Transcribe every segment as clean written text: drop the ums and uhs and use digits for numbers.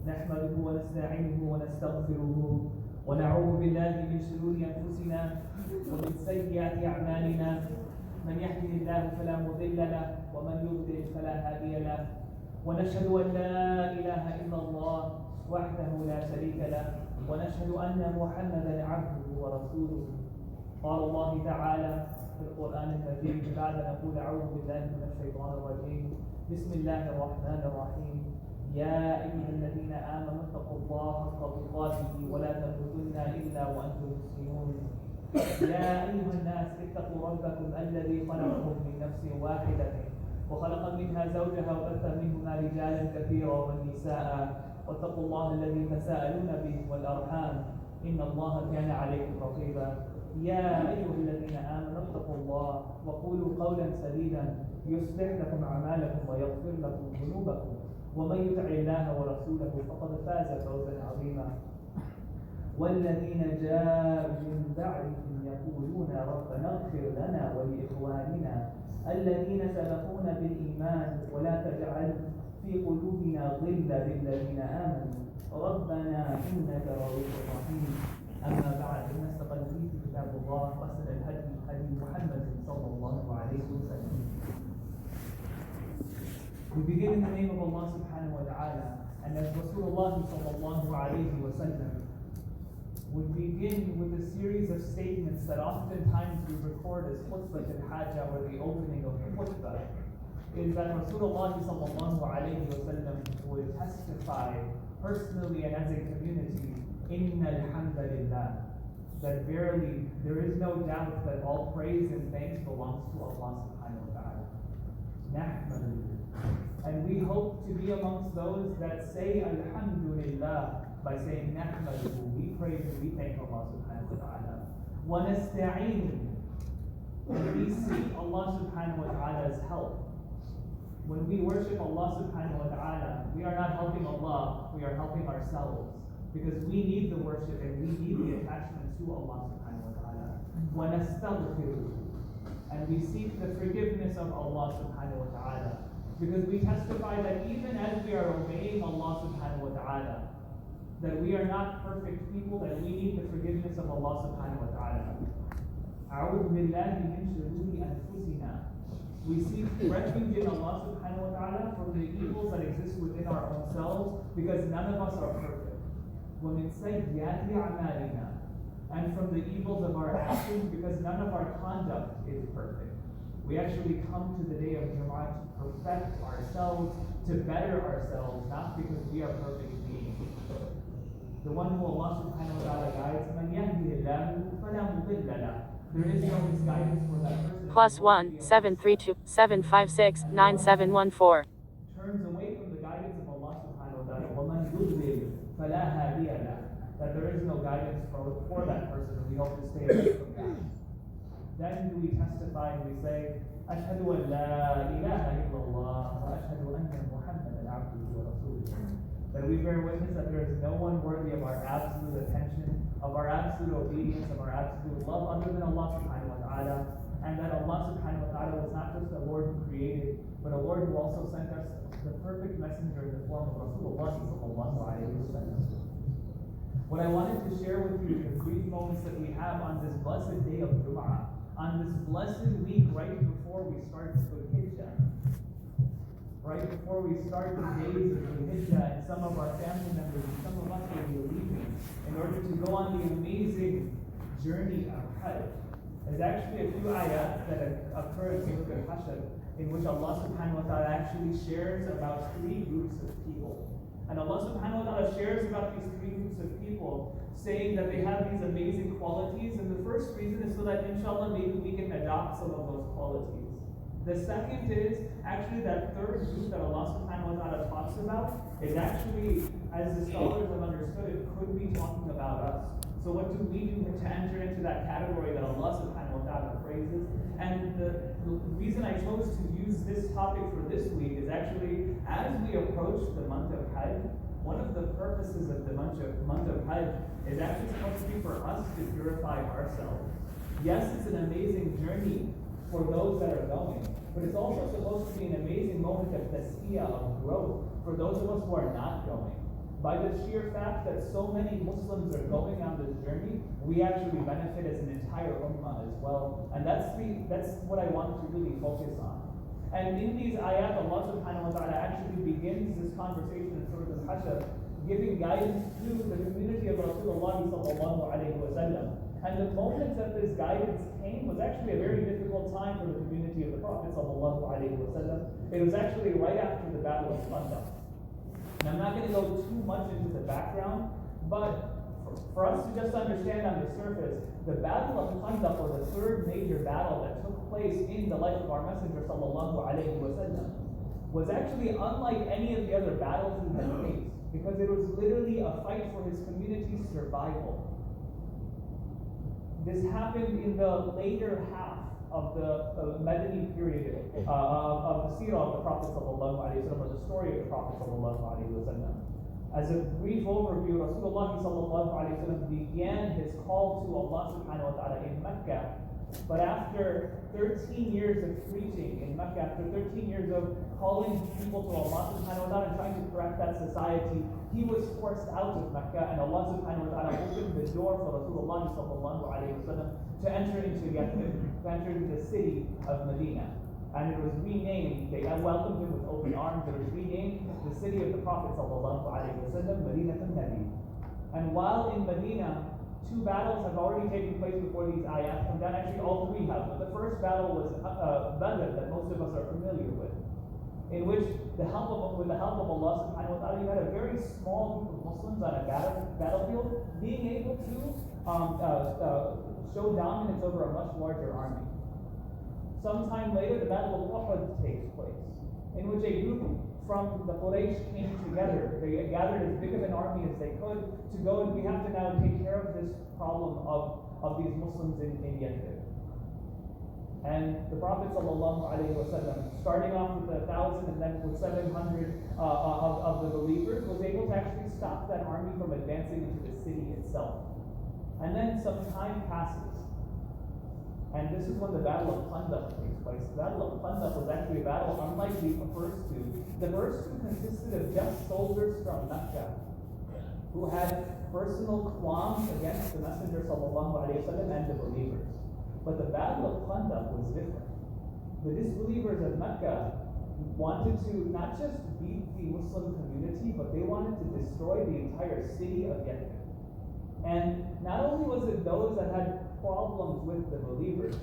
نحمده ونستعينه ونستغفره ونعوذ بالله من شرور أنفسنا ومن سيئات أعمالنا من يهده الله فلا مضل له ومن يضلل فلا هادي له ونشهد أن لا إله إلا الله وحده لا شريك له ونشهد أن محمدا عبده ورسوله. قال الله تعالى في القرآن الكريم بعد أن نقول أعوذ بالله من الشيطان الرجيم بسم الله الرحمن الرحيم يا أيها الذين آمنوا اتقوا الله حق تقاته ولا تموتن إلا وأنتم مسلمون. يا أيها الناس اتقوا ربكم الذي خلقكم من نفس واحدة وخلق منها زوجها وبث منهما رجالا كثيرا ونساء واتقوا الله الذي تساءلون به والأرحام إن الله كان عليكم رقيبا. يا أيها الذين آمنوا اتقوا الله وقولوا قولا سديدا يصلح لكم أعمالكم ويغفر لكم ذنوبكم ومن يطع الله ورسوله فقد فاز فوزا عظيما. والذين جاءوا من بعدهم يقولون ربنا اغفر لنا ولإخواننا الذين سبقونا بالإيمان ولا تجعل في قلوبنا غلا للذين آمنوا ربنا إنك رؤوف رحيم. أما بعد إن أصدق الحديث كتاب الله وأحسن الهدي هدي محمد صلى الله عليه وسلم. We begin in the name of Allah subhanahu wa ta'ala, and as Rasulullah sallallahu alayhi wa sallam would begin with a series of statements that oftentimes we record as Khutbah al-Hajjah or the opening of the Khutbah, is that Rasulullah sallallahu alayhi wa sallam would testify personally and as a community, Inna alhamdulillah, that verily there is no doubt that all praise and thanks belongs to Allah subhanahu wa ta'ala. Nahmadu. And we hope to be amongst those that say alhamdulillah by saying nahmadu, we praise and we thank Allah subhanahu wa ta'ala. Wa nasta'in, and we seek Allah subhanahu wa ta'ala's help. When we worship Allah subhanahu wa ta'ala, we are not helping Allah, we are helping ourselves. Because we need the worship and we need the attachment to Allah subhanahu wa ta'ala. Wa nastaghfiru, and we seek the forgiveness of Allah subhanahu wa ta'ala. Because we testify that even as we are obeying Allah subhanahu wa ta'ala, that we are not perfect people, that we need the forgiveness of Allah subhanahu wa ta'ala. A'udhu billahi min shururi anfusina. We seek refuge in Allah subhanahu wa ta'ala from the evils that exist within our own selves, because none of us are perfect. وَمِن سَيِّئَاتِ أَعْمَالِنَا, and from the evils of our actions, because none of our conduct is perfect. We actually come to the day of Jumu'ah to perfect ourselves, to better ourselves, not because we are perfect beings. The one who Allah subhanahu wa ta'ala guides, مَنْ يَهْدِهِ اللَّهُ فَلَا مُضِلَّ لَهُ. There is no misguidance for that person. +1 732 756 9714. Turns away from the guidance of Allah subhanahu wa ta'ala. وَمَنْ يُضْلِلْ فَلَا هَادِيَ لَهُ. That there is no guidance for that person, and we hope to stay away from that. Then do we testify and we say, أشهد أن لا إله إلا الله وأشهد أن محمدا عبده ورسوله. That we bear witness that there is no one worthy of our absolute attention, of our absolute obedience, of our absolute love other than Allah subhanahu wa ta'ala, and that Allah subhanahu wa ta'ala was not just a Lord who created, but a Lord who also sent us the perfect messenger in the form of Rasulullah sallallahu alayhi wa sallam. What I wanted to share with you in the brief moments that we have on this blessed day of Jumu'ah, on this blessed week right before we start Khutbah, right before we start the days of Khutbah, and some of our family members and some of us will be leaving in order to go on the amazing journey of Hajj. There's actually a few ayat that occur in Surah Al-Hashr in which Allah subhanahu wa ta'ala actually shares about three groups of people. And Allah subhanahu wa ta'ala shares about these three groups of people, saying that they have these amazing qualities, and the first reason is so that inshallah maybe we can adopt some of those qualities. The second is actually that third group that Allah subhanahu wa ta'ala talks about is actually, as the scholars have understood, it could be talking about us. So what do we do to enter into that category that Allah subhanahu wa ta'ala praises? And the reason I chose to use this topic for this week is actually, as we approach the month of Hajj, one of the purposes of the month of Hajj is actually supposed to be for us to purify ourselves. Yes, it's an amazing journey for those that are going, but it's also supposed to be an amazing moment of tazkiyah, of growth, for those of us who are not going. By the sheer fact that so many Muslims are going on this journey, we actually benefit as an entire ummah as well. And that's what I want to really focus on. And in these ayat, Allah subhanahu wa ta'ala actually begins this conversation in Surah Al-Hashr, giving guidance to the community of Rasulullah sallallahu alayhi wa sallam. And the moment that this guidance came was actually a very difficult time for the community of the Prophet sallallahu alayhi wa sallam. It was actually right after the Battle of Khutbah. And I'm not going to go too much into the background, but for us to just understand on the surface, the Battle of Khutbah, or the third major battle that took place in the life of our Messenger sallallahu alayhi wa sallam, was actually unlike any of the other battles he had faced, because it was literally a fight for his community's survival. This happened in the later half of the Madani period of the seerah of the Prophet sallallahu alaihi wasallam, or the story of the Prophet sallallahu alaihi wasallam. As a brief overview, Rasulullah sallallahu alaihi wasallam began his call to Allah subhanahu wa ta'ala in Mecca, but after 13 years of preaching in Mecca, after 13 years of calling people to Allah subhanahu wa ta'ala and trying to correct that society, he was forced out of Mecca, and Allah subhanahu wa ta'ala opened the door for Rasulullah sallallahu alayhi wa sallam to enter into Yathrib, to enter into the city of Medina. And it was renamed, they welcomed him with open arms, it was renamed the city of the Prophet sallallahu alayhi wa sallam, Medina al-Nabi. And while in Medina, two battles have already taken place before these ayat come down. Actually, all three have. But the first battle was Badr, that most of us are familiar with, in which with the help of Allah subhanahu wa ta'ala, you had a very small group of Muslims on a battlefield being able to show dominance over a much larger army. Sometime later, the Battle of Uhud takes place, in which a group from the Quraysh came together. They gathered as big of an army as they could to go, and we have to now take care of this problem of these Muslims in Yathrib. And the Prophet sallallahu alaihi wasallam, starting off with 1,000 and then with 700 of the believers, was able to actually stop that army from advancing into the city itself. And then some time passes. And this is when the Battle of Khutbah takes place. The Battle of Khutbah was actually a battle unlike the first two. The first two consisted of just soldiers from Mecca who had personal qualms against the Messenger sallallahu alaihi wasallam and the believers. But the Battle of Khutbah was different. The disbelievers of Mecca wanted to not just beat the Muslim community, but they wanted to destroy the entire city of Yathrib. And not only was it those that had problems with the believers,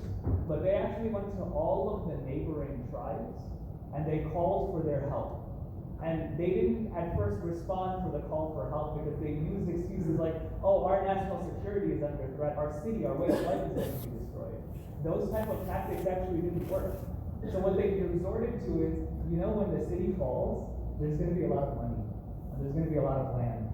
but they actually went to all of the neighboring tribes and they called for their help. And they didn't at first respond for the call for help because they used excuses like, oh, our national security is under threat, our city, our way of life is going to be destroyed. Those type of tactics actually didn't work. So what they resorted to is, when the city falls, there's going to be a lot of money, and there's going to be a lot of land,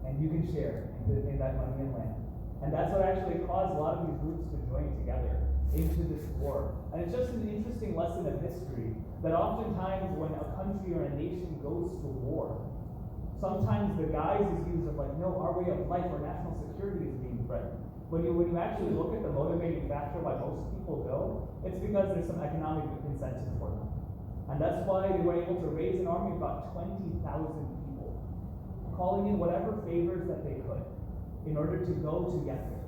and you can share in that money and land. And that's what actually caused a lot of these groups to join together into this war. And it's just an interesting lesson of history that oftentimes when a country or a nation goes to war, sometimes the guise is used of like, no, our way of life, our national security is being threatened. When you actually look at the motivating factor why most people go, it's because there's some economic incentive for them. And that's why they were able to raise an army of about 20,000 people, calling in whatever favors that they could in order to go to Yathrib.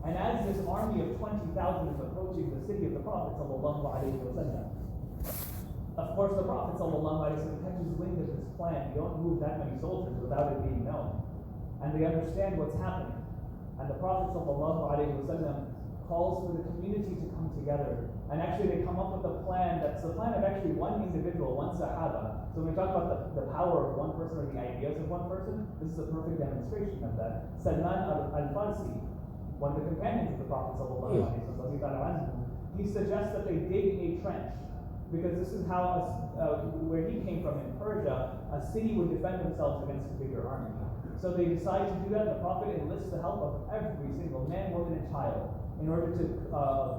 And as this army of 20,000 is approaching the city of the Prophet sallallahu alaihi wasallam, of course the Prophet sallallahu alaihi wasallam catches wind of this plan. You don't move that many soldiers without it being known. And they understand what's happening. And the Prophet sallallahu alaihi wasallam calls for the community to come together. And actually they come up with a plan that's the plan of actually one individual, one Sahaba. So when we talk about the power of one person or the ideas of one person, this is a perfect demonstration of that. Salman al-Farsi, one of the companions of the Prophet sallallahu alaihi wasallam, he suggests that they dig a trench, because this is how, where he came from in Persia, a city would defend themselves against a bigger army. So they decide to do that. The Prophet enlists the help of every single man, woman, and child in order to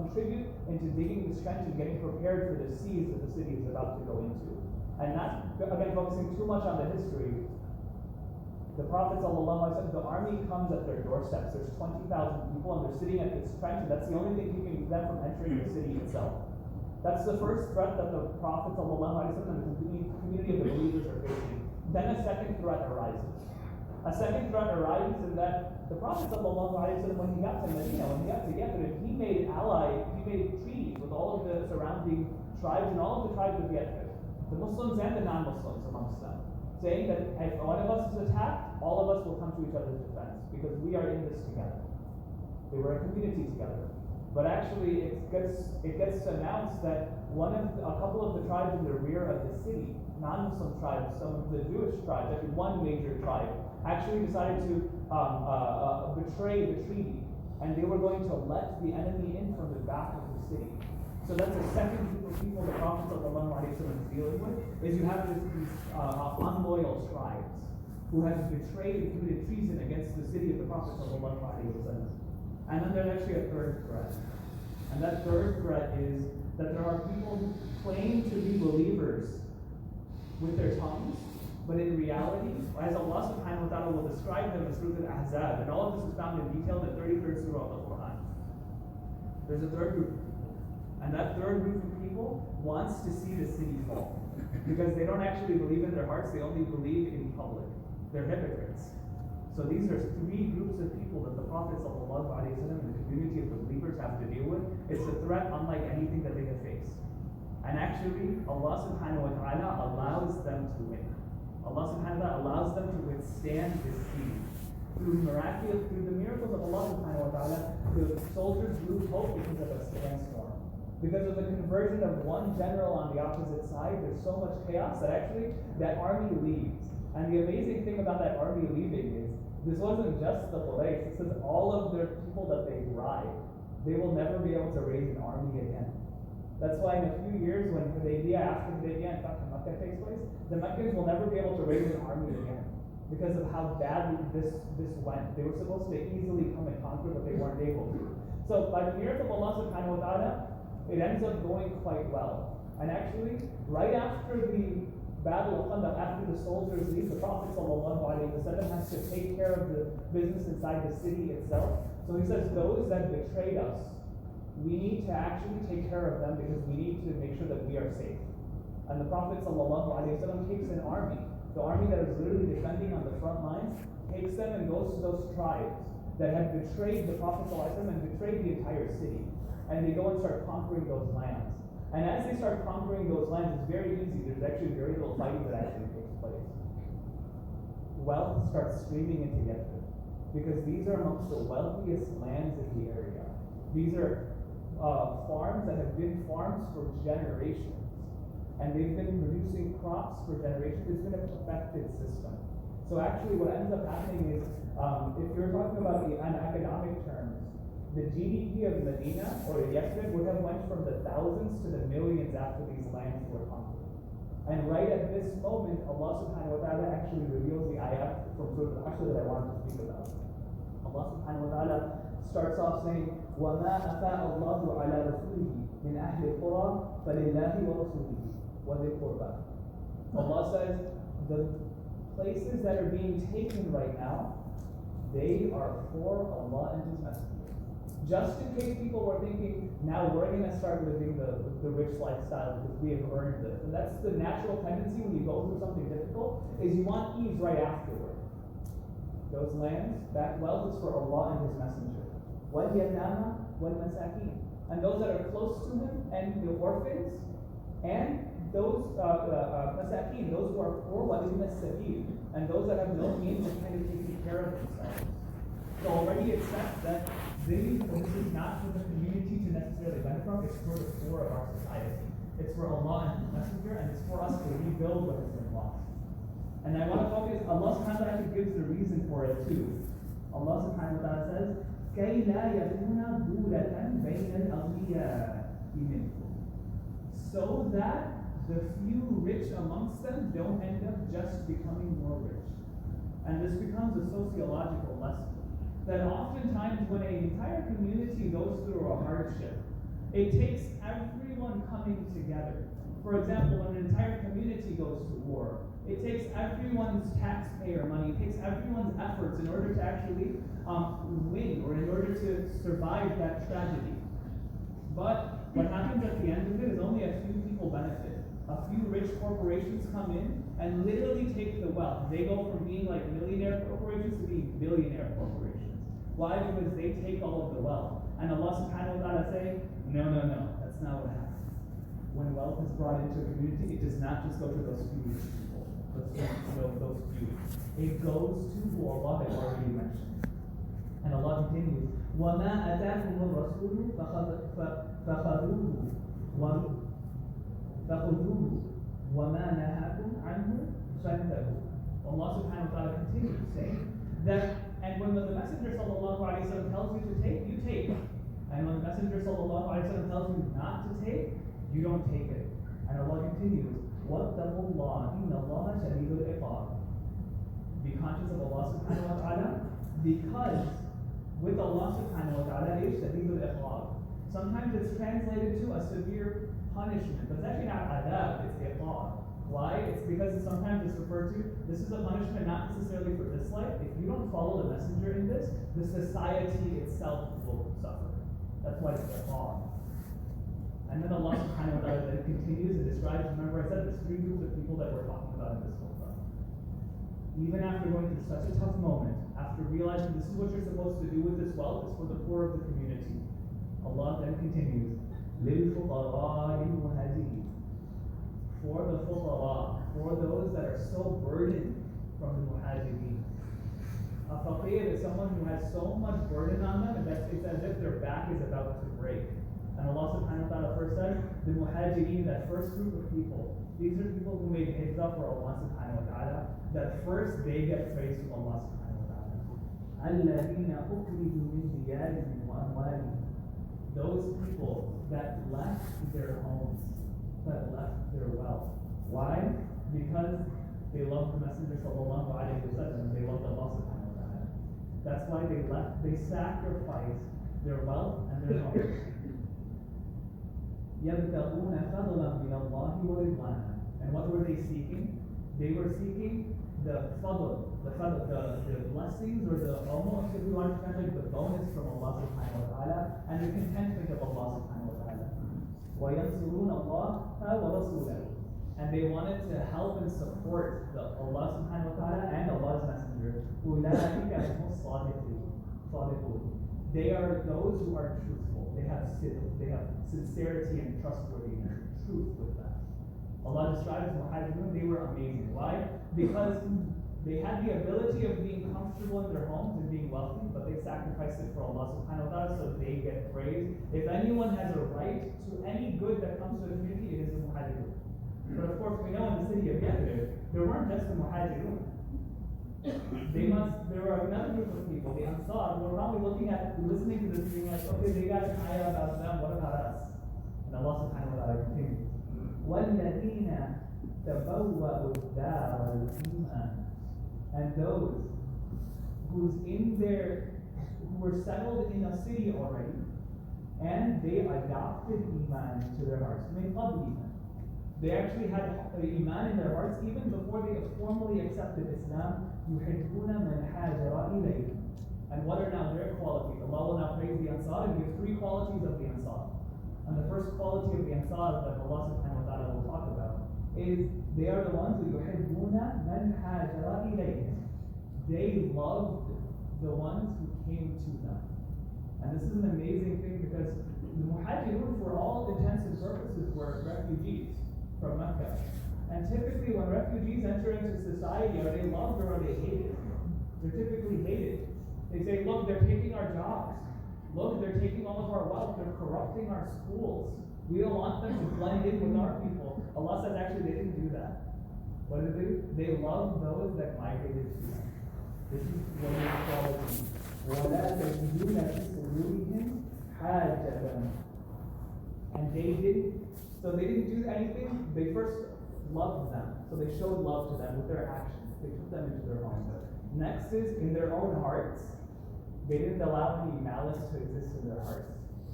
contribute into digging this trench and getting prepared for the siege that the city is about to go into. And not, again, focusing too much on the history, the Prophet ﷺ, the army comes at their doorsteps. There's 20,000 people and they're sitting at this trench, and that's the only thing keeping them from entering the city itself. That's the first threat that the Prophet ﷺ and the community of the believers are facing. then a second threat arises. A second threat arises in that the Prophet ﷺ, when he got to Medina, when he got to Yathrib, he made treaties with all of the surrounding tribes and all of the tribes of Yathrib, the Muslims and the non-Muslims amongst them, saying that if one of us is attacked, all of us will come to each other's defense because we are in this together. They were a community together. But actually, it gets announced that a couple of the tribes in the rear of the city, non-Muslim tribes, some of the Jewish tribes, actually one major tribe, actually decided to betray the treaty, and they were going to let the enemy in from the back of the city. So that's the second group of people the Prophet ﷺ is dealing with, is you have these unloyal tribes who have betrayed and committed treason against the city of the Prophet ﷺ. And then there's actually a third threat. And that third threat is that there are people who claim to be believers with their tongues, but in reality, as Allah subhanahu wa ta'ala will describe them in Surah Al-Ahzab, and all of this is found in detail in the 33rd Surah of the Quran. There's a third group. And that third group of people wants to see the city fall. Because they don't actually believe in their hearts, they only believe in public. They're hypocrites. So these are three groups of people that the Prophet ﷺ and the community of the believers have to deal with. It's a threat unlike anything that they have faced. And actually, Allah subhanahu wa ta'ala allows them to win. Allah subhanahu wa ta'ala allows them to withstand this siege. Through the miracles of Allah subhanahu wa ta'ala, the soldiers lose hope because of a sandstorm. Because of the conversion of one general on the opposite side, there's so much chaos that actually that army leaves. And the amazing thing about that army leaving is, this wasn't just the police, this is all of the people that they bribe. They will never be able to raise an army again. That's why in a few years, when after Hudaybiyah and Fatah Makkah takes place, the Meccans will never be able to raise an army again because of how badly this went. They were supposed to easily come and conquer, but they weren't able to. So by the miracle of Allah subhanahu wa ta'ala, it ends up going quite well. And actually, right after the Battle of Khutbah, after the soldiers leave, the Prophet ﷺ has to take care of the business inside the city itself. So he says, those that betrayed us, we need to actually take care of them because we need to make sure that we are safe. And the Prophet ﷺ takes an army, the army that is literally defending on the front lines, takes them and goes to those tribes that have betrayed the Prophet ﷺ and betrayed the entire city. And they go and start conquering those lands. And as they start conquering those lands, it's very easy. There's actually very little fighting that actually takes place. Wealth starts streaming into Yathrib because these are amongst the wealthiest lands in the area. These are farms that have been farms for generations. And they've been producing crops for generations. It's been a perfected system. So actually what ends up happening is, if you're talking about in economic terms, the GDP of Medina or Yathrib would have went from the thousands to the millions after these lands were conquered. And right at this moment, Allah subhanahu wa ta'ala actually reveals the ayat from Surah Al-Ashr that I wanted to speak about. Allah subhanahu wa ta'ala starts off saying, وَمَا أَفَاءَ اللَّهُ عَلَى رَسُولِهِ مِنْ أَهْلِ الْقُرَى فَلِلَّهِ وَرَسُولِهِ وَذِي الْقُرْبَى. Allah says, the places that are being taken right now, they are for Allah and His Messenger. Just in case people were thinking, now we're going to start living the rich lifestyle because we have earned this. And that's the natural tendency when you go through something difficult, is you want ease right afterward. Those lands, that wealth is for Allah and His Messenger. وَالْيَتَامَى وَالْمَسَاكِينَ. And those that are close to Him, and the orphans, and those masakeen, those who are poor, وَإِبْنَ السَّبِيلِ, and those that have no means of kind of taking care of themselves. So already it says that this is not for the community to necessarily benefit from, it's for the poor of our society. It's for Allah and His Messenger, and it's for us to rebuild what has been lost. And I want to focus, Allah subhanahu wa ta'ala actually gives the reason for it too. Allah subhanahu wa ta'ala says, كَيْ لَا يَكُونَ دُولَةً بَيْنَ الْأَغْنِيَاءِ مِنْكُمْ, so that the few rich amongst them don't end up just becoming more rich. And this becomes a sociological lesson. That oftentimes when an entire community goes through a hardship, it takes everyone coming together. For example, when an entire community goes to war, it takes everyone's taxpayer money, it takes everyone's efforts in order to actually win, or in order to survive that tragedy. But what happens at the end of it is only a few people benefit. A few rich corporations come in and literally take the wealth. They go from being like millionaire corporations to being billionaire corporations. Why? Because they take all of the wealth. And Allah subhanahu wa ta'ala say, no, that's not what happens. When wealth is brought into a community, it does not just go to those few people, those few. It goes to who Allah had already mentioned. And Allah continues, وَمَا أَتَاكُمُ الرَّسُولُ فَخَذُوهُ وَمَا نَهَاكُمْ عَنْهُ فَانْتَهُوا. Allah subhanahu wa ta'ala continues saying that, and when the Messenger sallallahu alayhi wa sallam tells you to take, you take. And when the Messenger sallallahu alayhi wa sallam tells you not to take, you don't take it. And Allah continues, وَاتَّقُوا اللَّهَ إِنَّ اللَّهَ شَدِيدُ الْعِقَابِ. Be conscious of Allah subhanahu wa ta'ala, because with Allah subhanahu wa ta'ala is شَدِيدُ الْعِقَابِ. Sometimes it's translated to a severe punishment, but it's actually not adab, it's iqab. Why? It's because sometimes it's referred to, this is a punishment not necessarily for this life. If you don't follow the messenger in this, the society itself will suffer. That's why it's iqab. And then Allah subhanahu wa ta'ala then continues and describes, remember I said there's three groups of people that we're talking about in this khutbah. Even after going through such a tough moment, after realizing this is what you're supposed to do with this wealth, it's for the poor of the community. Allah then continues, لِلْفُقَرَاءِ الْمُهَاجِرِينَ. For the fuqara, for those that are so burdened from the muhajirin. A faqir is someone who has so much burden on them that it's as if their back is about to break. And Allah subhanahu wa ta'ala first said, the muhajirin, that first group of people, these are people who made hijrah for Allah subhanahu wa ta'ala, that first they get praise from Allah subhanahu wa ta'ala. الَّذِينَ أُخْرِجُوا مِنْ دِيَارِهِمْ وَأَمْوَالِهِمْ. Those people that left their homes, that left their wealth. Why? Because they loved the Messenger sallallahu alayhi wa sallam, they loved Allah subhanahu wa ta'ala. That's why they left, they sacrificed their wealth and their homes. يَبْتَغُونَ فَضْلًا مِنَ اللَّهِ وَرِضْوَانًا. And what were they seeking? They were seeking the fadl, the blessings, or the, almost if we want to translate, the bonus from Allah subhanahu wa ta'ala, and the contentment of Allah subhanahu wa ta'ala. وَيَنْصُرُونَ اللَّهَ وَرَسُولَهُ. And they wanted to help and support the Allah subhanahu wa ta'ala and Allah's messenger. أُولَٰئِكَ هُمُ الصَّادِقُونَ. They are those who are truthful. They have sincerity and trustworthiness, truth with that. Allah describes Muhajirun, they were amazing. Why? Because they had the ability of being comfortable in their homes and being wealthy, but they sacrificed it for Allah subhanahu wa ta'ala, so they get praise. If anyone has a right to any good that comes to the community, it is the Muhajirun. But of course, we know in the city of Yathrib, there weren't just the Muhajirun. There were another group of people, the Ansar, who were probably listening to this being like, okay, they got an ayah about them, what about us? And Allah subhanahu wa ta'ala continues. وَالَّذِينَ تَبَوَّأُوا الدَّارَ الْإِيمَانِ. And those who were settled in a city already, and they adopted Iman to their hearts. مِنْ قَبْلِ إِيمَانِ. They actually had Iman in their hearts even before they formally accepted Islam. يُحِبُّونَ مَنْ حَاجَرَ إِلَيْهِمْ. And what are now their qualities? Allah will now praise the Ansar and give three qualities of the Ansar. And the first quality of the Ansar that Allah subhanahu wa ta'ala will talk about is they are the ones who يُحِبُّونَ مَنْ حَاجَرَ إِلَيْهِمْ. They loved the ones who came to them. And this is an amazing thing because the Muhajirun, for all intents and purposes, were refugees from Mecca. And typically when refugees enter into society, are they loved or are they hated? They're typically hated. They say, look, they're taking our jobs. Look, they're taking all of our wealth. They're corrupting our schools. We don't want them to blend in with our people. Allah says actually they didn't do that. What did they do? They loved those that migrated to them. This is what we call it. وَلَا تَجِدُونَ فِي صُدُورِهِمْ حَاجَةً. And they didn't do anything. They first loved them. So they showed love to them with their actions. They took them into their homes. Next is in their own hearts. They didn't allow any malice to exist in their hearts.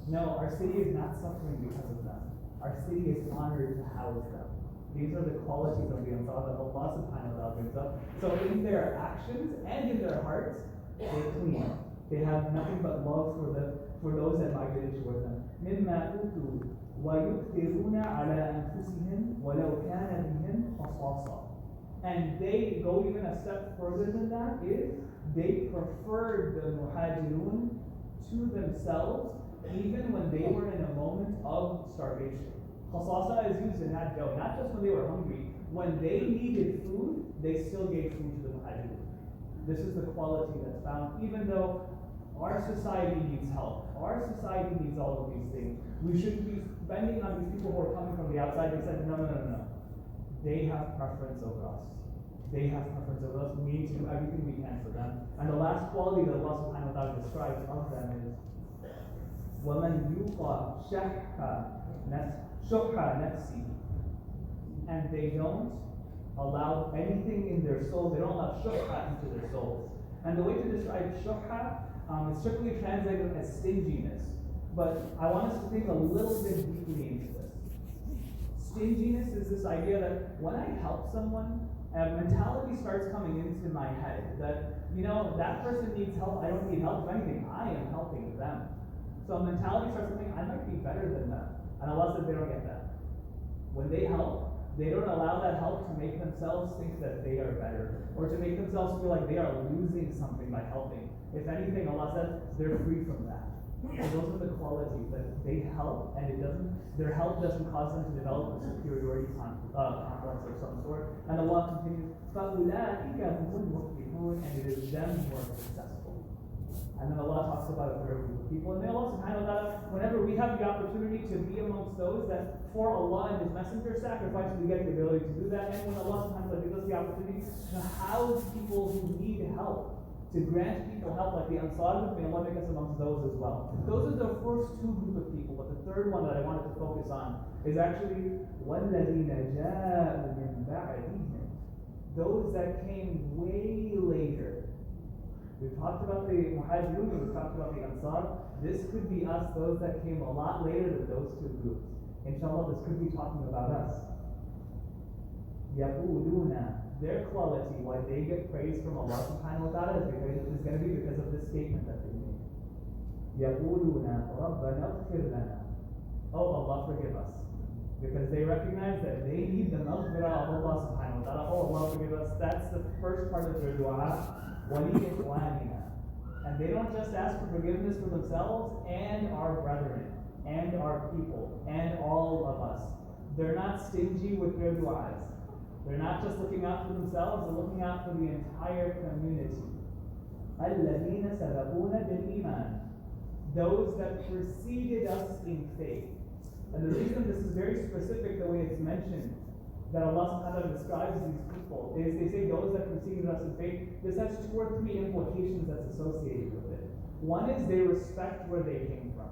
No, our city is not suffering because of them. Our city is honored to house them. These are the qualities of the Ansar that Allah subhanahu wa ta'ala brings up. So in their actions and in their hearts, they're clean. They have nothing but love for those that migrated toward them. مِمَّا أُوتُوا وَيُؤْثِرُونَ عَلَىٰ أَنفُسِهِمْ وَلَوْ كَانَ بِهِمْ خَصَاصَةٌ. And they go even a step further than that, is they preferred the muhajirun to themselves even when they were in a moment of starvation. Khasasa is used in that joke, not just when they were hungry. When they needed food, they still gave food to the muhajirun. This is the quality that's found, even though our society needs help. Our society needs all of these things. We shouldn't be spending on these people who are coming from the outside. They said, no. They have preference over us. They have preference over us. We need to do everything we can for them. And the last quality that Allah subhanahu wa ta'ala describes of them is وَمَنْ يُوقَ شُحَّ نَفْسِهِ. And they don't allow anything in their soul. They don't allow shuhha into their souls. And the way to describe shuhha is strictly translated as stinginess. But I want us to think a little bit deeply into this. Stinginess is this idea that when I help someone, a mentality starts coming into my head that, that person needs help, I don't need help. If anything, I am helping them. So a mentality starts coming, I might be better than them. And Allah says they don't get that. When they help, they don't allow that help to make themselves think that they are better, or to make themselves feel like they are losing something by helping. If anything, Allah says they're free from that. So those are the qualities that they help, and their help doesn't cause them to develop a superiority complex of some sort. And Allah continues, فَأُولَٰئِكَ هُمُ الْمُفْلِحُونَ, and it is them who are successful. And then Allah talks about a third group of people. And may Allah subhanahu wa ta'ala, whenever we have the opportunity to be amongst those that for Allah and His Messenger sacrifice, we get the ability to do that. And when Allah subhanahu wa ta'ala gives us the opportunity to house people who need help, to grant people help like the Ansar, may Allah make us amongst those as well. Those are the first two group of people, but the third one that I wanted to focus on is actually وَالَّذِينَ جَاءُوا مِن بَعْدِهِمْ. Those that came way later. We've talked about the Muhajirun, we've talked about the Ansar. This could be us, those that came a lot later than those two groups. Inshallah, this could be talking about us. يَقُولُونَ. Their quality, why they get praise from Allah subhanahu wa ta'ala, is going to be because of this statement that they made. يَقُولُونَ رَبَّنَا اغْفِرْ لَنَا. Oh, Allah, forgive us. Because they recognize that they need the maghfirah of Allah subhanahu wa ta'ala. Oh, Allah, forgive us. That's the first part of their dua. وَلِإِخْوَانِنَا. And they don't just ask for forgiveness for themselves and our brethren, and our people, and all of us. They're not stingy with their du'as. They're not just looking out for themselves, they're looking out for the entire community. الَّذِينَ سَبَقُونَ بِالْإِيمَانِ. Those that preceded us in faith. And the reason this is very specific, the way it's mentioned, that Allah subhanahu wa ta'ala describes these people, is they say those that preceded us in faith. This has 2 or 3 implications that's associated with it. One is they respect where they came from.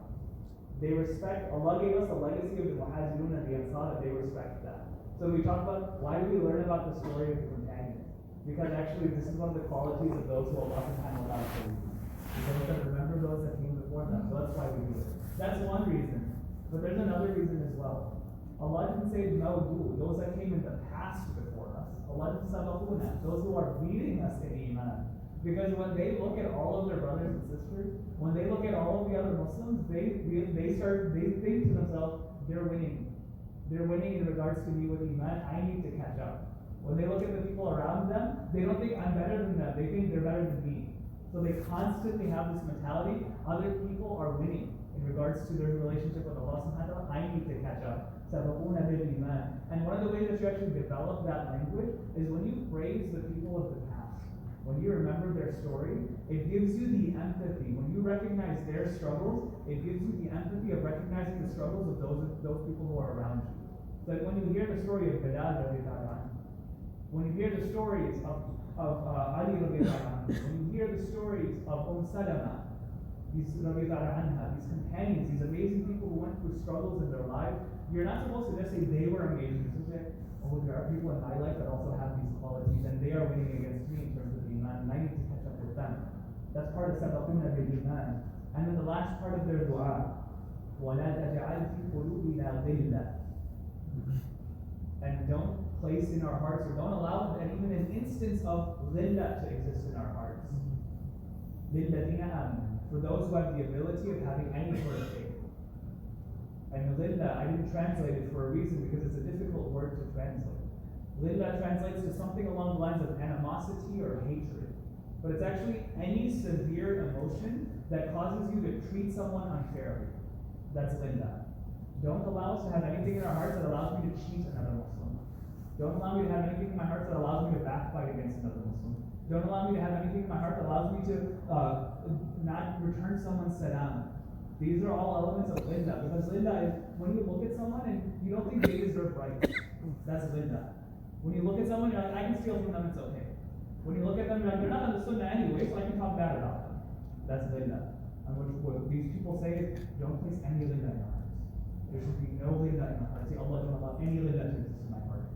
They respect, Allah gave us a legacy of the Muhajirun and the Ansar, that they respect that. So we talk about, why do we learn about the story of the companions? Because actually this is one of the qualities of those who Allah subhanahu wa ta'ala chose. Because they remember those that came before them. So that's why we do it. That's one reason. But there's another reason as well. Allah didn't say no, those that came in the past before us. Allah didn't say those who are beating us in Iman. Because when they look at all of their brothers and sisters, when they look at all of the other Muslims, they think to themselves, they're winning. They're winning in regards to me with Iman. I need to catch up. When they look at the people around them, they don't think I'm better than them. They think they're better than me. So they constantly have this mentality. Other people are winning in regards to their relationship with Allah subhanahu wa ta'ala. I need to catch up. And one of the ways that you actually develop that language is when you praise the people of the past. When you remember their story, it gives you the empathy. When you recognize their struggles, it gives you the empathy of recognizing the struggles of those people who are around you. So when you hear the story of Bilal, when you hear the stories of Ali, when you hear the stories of Salama, these companions, these amazing people who went through struggles in their lives, you're not supposed to just say they were amazing. You're supposed to say, oh, there are people in my life that also have these qualities, and they are winning against me in terms of Iman, and I need to catch up with them. That's part of Sabaquna bil Iman. And then the last part of their dua, وَلَا تَجْعَلْ فِي قُلُوبِنَا غِلًّا. And don't place in our hearts, or don't allow even an instance of ghillah to exist in our hearts. لِلَّذِينَ آمَنُوا. For those who have the ability of having any sort of faith. And ghillah, I didn't translate it for a reason, because it's a difficult word to translate. Linda translates to something along the lines of animosity or hatred. But it's actually any severe emotion that causes you to treat someone unfairly. That's Linda. Don't allow us to have anything in our hearts that allows me to cheat another Muslim. Don't allow me to have anything in my heart that allows me to backbite against another Muslim. Don't allow me to have anything in my heart that allows me to not return someone's salam. These are all elements of Linda, because Linda is when you look at someone and you don't think they deserve rights. That's Linda. When you look at someone, you're like, I can steal from them, it's okay. When you look at them, you're like, they're not on the sunnah anyway, so I can talk bad about them. That's Linda. And what these people say is, don't place any Linda in your hearts. There should be no Linda in your heart. Say, Allah, don't allow any Linda to exist in my heart.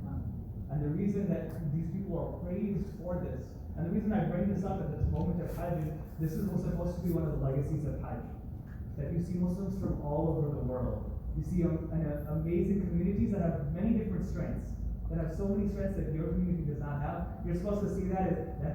And the reason that these people are praised for this, and the reason I bring this up at this moment of Hajj is, this is supposed to be one of the legacies of Hajj. That you see Muslims from all over the world. You see amazing communities that have many different strengths, that have so many strengths that your community does not have. You're supposed to see that as that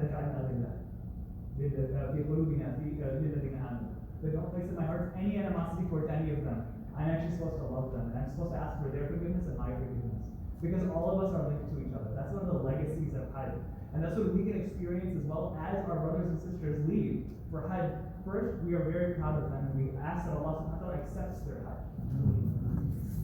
but don't place in my heart any animosity towards any of them. I'm actually supposed to love them, and I'm supposed to ask for their forgiveness and my forgiveness. Because all of us are linked to each other. That's one of the legacies of Hajj. And that's what we can experience as well as our brothers and sisters leave for Hajj. First, we are very proud of them, and we ask that Allah subhanahu wa ta'ala accepts their Hajj.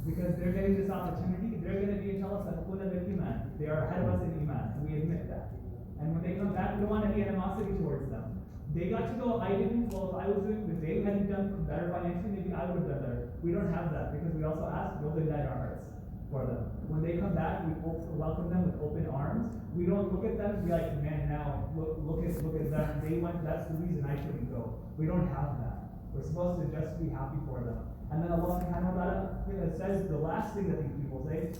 Because they're getting this opportunity, they're going to be inshallah sadaquna bil iman. They are ahead of us in iman, and we admit that. And when they come back, we don't want any animosity towards them. They got to go, I didn't, well, if I was doing, if they hadn't done better financially, maybe I would have done better. We don't have that, because we also ask, build in our hearts for them. When they come back, we welcome them with open arms. We don't look at them and be like, man, now, look at them. They went, that's the reason I shouldn't go. We don't have that. We're supposed to just be happy for them. And then Allah subhanahu wa ta'ala says the last thing that these people say,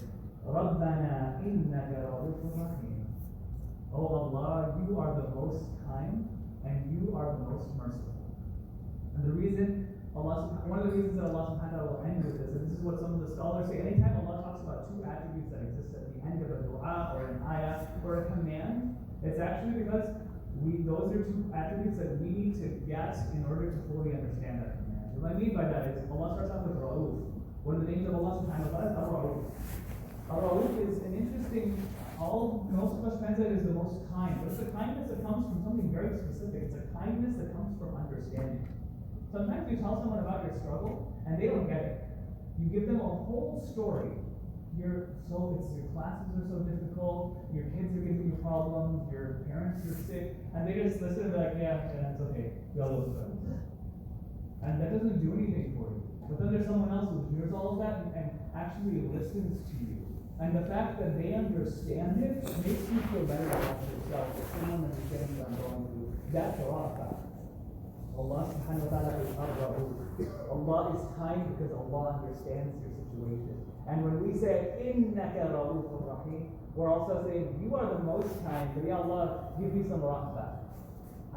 رَبَّنَا إِنَّكَ رَؤُوفٌ رَحِيمٌ. Oh Allah, you are the most kind and you are the most merciful. And the reason one of the reasons that Allah subhanahu wa ta'ala will end with this, and this is what some of the scholars say, anytime Allah talks about two attributes that exist at the end of a dua or an ayah or a command, it's actually because those are two attributes that we need to get in order to fully understand that command. What I mean by that is Allah starts off with Ra'uf. One of the names of Allah subhanahu wa ta'ala is Ar-Ra'uf. Ar-Ra'uf is an interesting, most of us translate it as the most kind, but it's a kindness that comes from something very specific. It's a kindness that comes from understanding. Sometimes you tell someone about your struggle and they don't get it. You give them a whole story. Your classes are so difficult, your kids are giving you problems, your parents are sick, and they just listen and be like, yeah, it's okay. We all live with it. And that doesn't do anything for you. But then there's someone else who hears all of that and actually listens to you. And the fact that they understand it makes you feel better about yourself. If someone understands what I'm going through, that's a lot of that. Allah subhanahu wa ta'ala is Ar-Ra'uf. Allah is kind because Allah understands your situation. And when we say, Innaka Ra'ufur Rahim, we're also saying, you are the most kind, but ya Allah, give me some rahmah.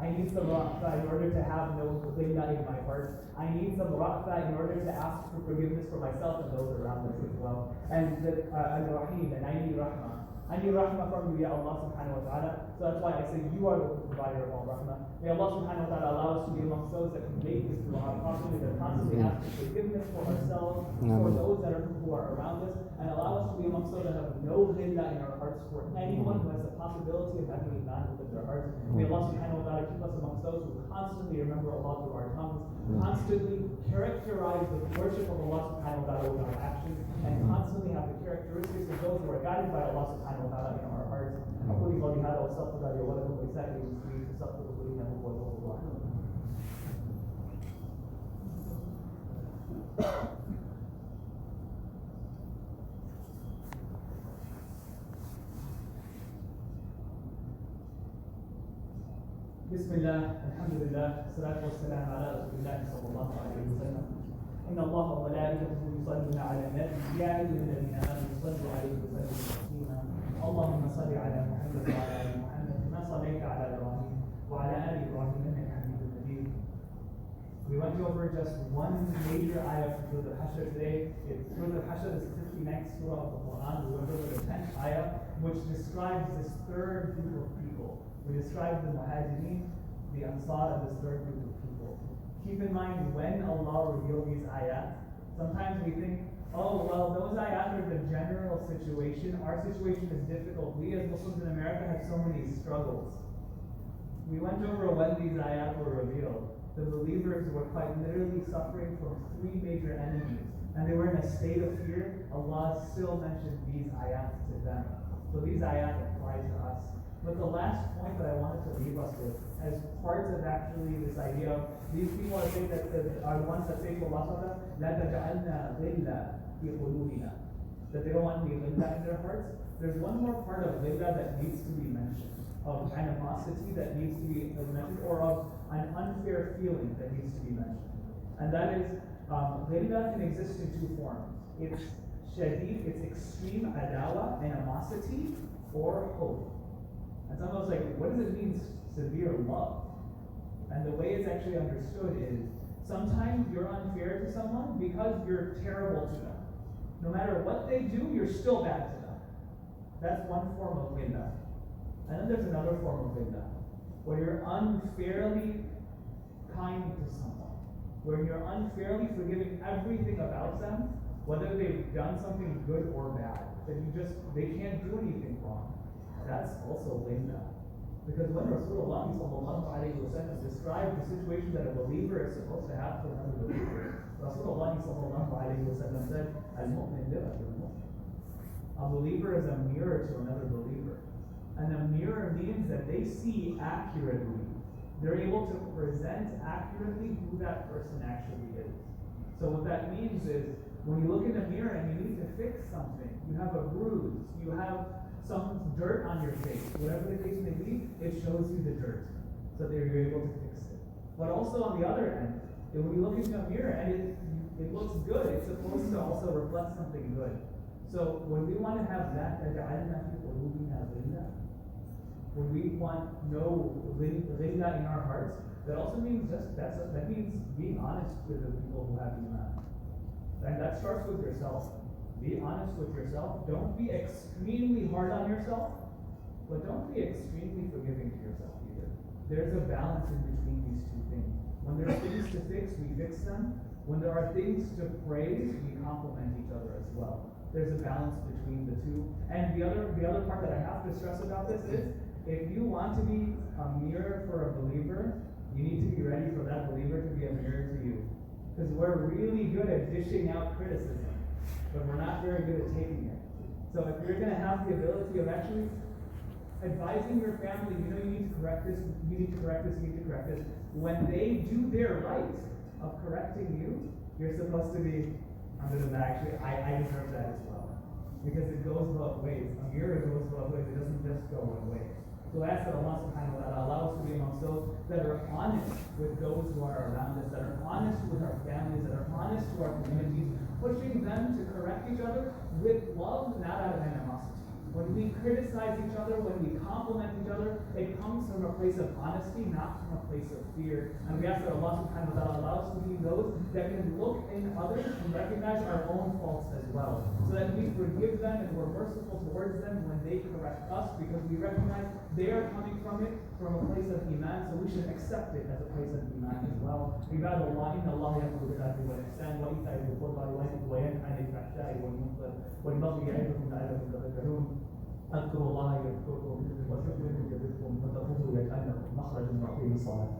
I need some rahmah in order to have no ghillah in my heart. I need some rahmah in order to ask for forgiveness for myself and those around us as well. And Al-Rahim, and I need rahmah. I need rahmah from you, ya Allah subhanahu wa ta'ala. So that's why I say you are the provider of all rahmah. May Allah subhanahu wa ta'ala allow us to be amongst those that can make this dua properly, that constantly ask for forgiveness for ourselves, for those who are around us, and allow us to be amongst those that have no ghillah in our hearts for anyone who has the possibility of having iman within their hearts. May Allah subhanahu wa ta'ala keep us amongst those who constantly remember Allah through our tongues, constantly characterize the worship of Allah subhanahu wa ta'ala with our actions, and constantly have the characteristics of those who are guided by Allah subhanahu wa ta'ala in our hearts. أقول قولي هذا وأستغفر الله لي ولكم ولسائر المسلمين فاستغفروه إنه هو الغفور الرحيم. بسم الله الحمد لله والصلاة والسلام على رسول الله صلى الله عليه وسلم. إن الله وملائكته يصلون على النبي يا أيها الذين آمنوا صلوا عليه وسلموا تسليما. اللهم صل على محمد وعلى آل محمد كما صليت على إبراهيم وعلى آل إبراهيم إنك حميد مجيد. We went over just one major ayah from Surah Al-Hashr today. Surah Al-Hashr is the 59th surah of the Quran. We went over the 10th ayah, which describes this third group of people. We described the Muhajirin, the Ansar, and this third group of people. Keep in mind, when Allah revealed these ayat, sometimes we think, Oh, well, those ayat are the general situation. Our situation is difficult. We as Muslims in America have so many struggles. We went over when these ayat were revealed. The believers were quite literally suffering from three major enemies. And they were in a state of fear. Allah still mentioned these ayat to them. So these ayat apply to us. But the last point that I wanted to leave us with, as part of actually this idea of these people are saying that are the ones that say to Allah, لا تجعلنا غلا في قلوبنا, that they don't want any ghilla in their hearts. There's one more part of ghilla that needs to be mentioned, of animosity that needs to be mentioned, or of an unfair feeling that needs to be mentioned. And that is, ghilla can exist in two forms. It's shadid, it's extreme adawa, animosity, or hope. And someone's like, what does it mean, severe love? And the way it's actually understood is, sometimes you're unfair to someone because you're terrible to them. No matter what they do, you're still bad to them. That's one form of ghilla. And then there's another form of ghilla, where you're unfairly kind to someone, where you're unfairly forgiving everything about them, whether they've done something good or bad, that they can't do anything wrong. That's also ghilla. Because when Rasulullah described the situation that a believer is supposed to have to another believer, Rasulullah said, Al-mu'min mir'atul mu'min. A believer is a mirror to another believer. And a mirror means that they see accurately. They're able to present accurately who that person actually is. So what that means is, when you look in the mirror and you need to fix something, you have a bruise, you have some dirt on your face, whatever the case may be, it shows you the dirt, so that you're able to fix it. But also on the other end, when you look into a mirror and it looks good, it's supposed to also reflect something good. So when we want to have that, when we want no ghilla in our hearts, that also means that means being honest with the people who have iman. And that starts with yourself. Be honest with yourself. Don't be extremely hard on yourself, but don't be extremely forgiving to yourself either. There's a balance in between these two things. When there's things to fix, we fix them. When there are things to praise, we compliment each other as well. There's a balance between the two. And the other part that I have to stress about this is, if you want to be a mirror for a believer, you need to be ready for that believer to be a mirror to you. Because we're really good at dishing out criticism, but we're not very good at taking it. So if you're going to have the ability of actually advising your family, you need to correct this, you need to correct this, you need to correct this. When they do their right of correcting you, you're supposed to be, actually, I deserve that as well. Because it goes both ways. A mirror goes both ways, it doesn't just go one way. So I ask that Allah subhanahu wa ta'ala allow us to be amongst those that are honest with those who are around us, that are honest with our families, that are honest to our communities, pushing them to correct each other with love, not out of animosity. When we criticize each other, when we compliment each other, it comes from a place of honesty, not from a place of fear. And we ask that Allah subhanahu wa ta'ala allow us to be those that can look in others and recognize our own faults as well. So that we forgive them and we're merciful towards them when they correct us, because we recognize they are coming from it from a place of iman, so we should accept it as a place of iman as well. عباد الله إن الله يأمر بالعدل والإحسان وإيتاء ذي القربى وينهى عن الفحشاء والمنكر والبغي يعظكم لعلكم تذكرون اذكروا الله يذكركم واشكروه يزدكم واتقوه يجعل لكم مخرجا وأقيموا الصلاة.